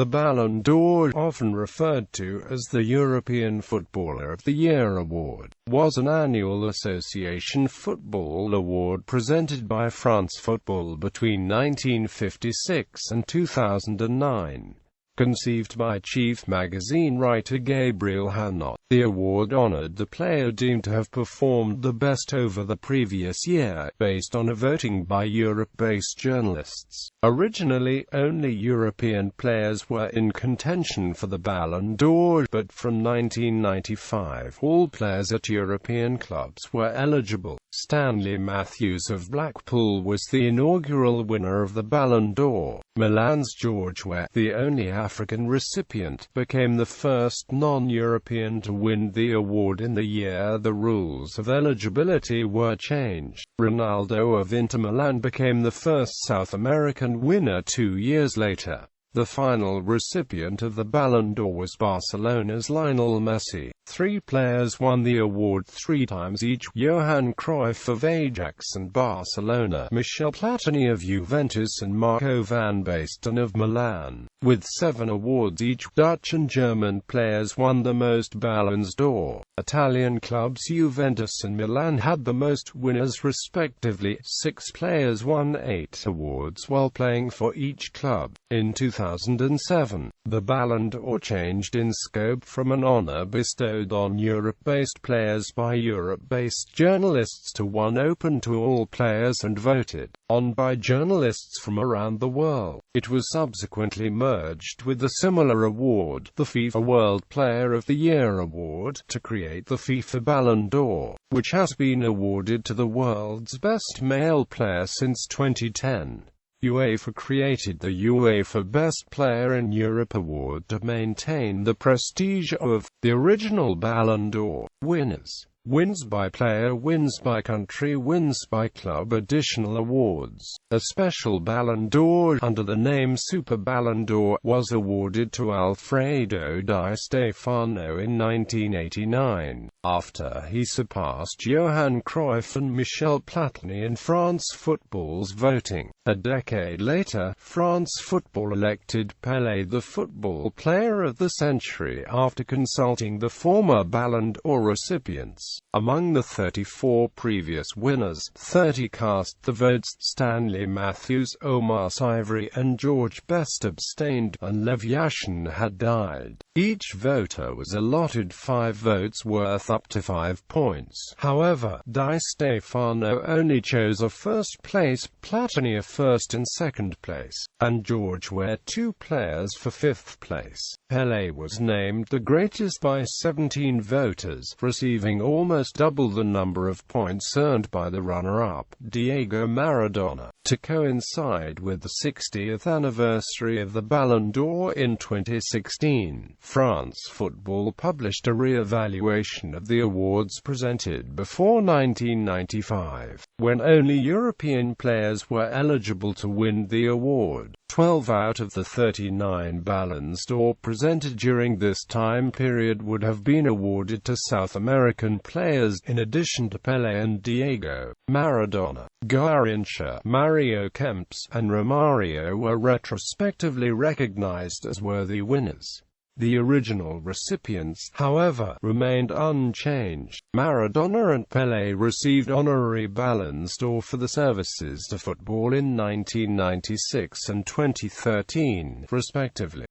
The Ballon d'Or, often referred to as the European Footballer of the Year award, was an annual association football award presented by France Football between 1956 and 2009. Conceived by chief magazine writer Gabriel Hanot, the award honored the player deemed to have performed the best over the previous year, based on a voting by Europe-based journalists. Originally, only European players were in contention for the Ballon d'Or, but from 1995, all players at European clubs were eligible. Stanley Matthews of Blackpool was the inaugural winner of the Ballon d'Or. Milan's George Weah, the only African recipient, became the first non-European to win the award in the year the rules of eligibility were changed. Ronaldo of Inter Milan became the first South American winner 2 years later. The final recipient of the Ballon d'Or was Barcelona's Lionel Messi. 3 players won the award 3 times each: Johan Cruyff of Ajax and Barcelona, Michel Platini of Juventus and Marco van Basten of Milan. With 7 awards each, Dutch and German players won the most Ballons d'Or. Italian clubs Juventus and Milan had the most winners respectively. 6 players won 8 awards while playing for each club. In 2007, the Ballon d'Or changed in scope from an honor bestowed on Europe-based players by Europe-based journalists to one open to all players and voted on by journalists from around the world. It was subsequently merged with a similar award, the FIFA World Player of the Year award, to create the FIFA Ballon d'Or, which has been awarded to the world's best male player since 2010. UEFA created the UEFA Best Player in Europe award to maintain the prestige of the original Ballon d'Or. Winners: wins by player, wins by country, wins by club. Additional awards: a special Ballon d'Or, under the name Super Ballon d'Or, was awarded to Alfredo Di Stefano in 1989, after he surpassed Johan Cruyff and Michel Platini in France Football's voting. A decade later, France Football elected Pelé the Football Player of the Century after consulting the former Ballon d'Or recipients. Among the 34 previous winners, 30 cast the votes. Stanley Matthews, Omar Sivry and George Best abstained, and Lev Yashin had died. Each voter was allotted 5 votes worth up to 5 points. However, Di Stefano only chose a first place, Platini a first and second place, and George Weah 2 players for 5th place. Pelé was named the greatest by 17 voters, receiving almost double the number of points earned by the runner-up, Diego Maradona. To coincide with the 60th anniversary of the Ballon d'Or in 2016, France Football published a re-evaluation of the awards presented before 1995, when only European players were eligible to win the award. 12 out of the 39 Ballons d'Or presented during this time period would have been awarded to South American players, in addition to Pelé and Diego Maradona. Garrincha, Mario Kempes, and Romario were retrospectively recognized as worthy winners. The original recipients, however, remained unchanged. Maradona and Pelé received honorary Ballons d'Or for the services to football in 1996 and 2013, respectively.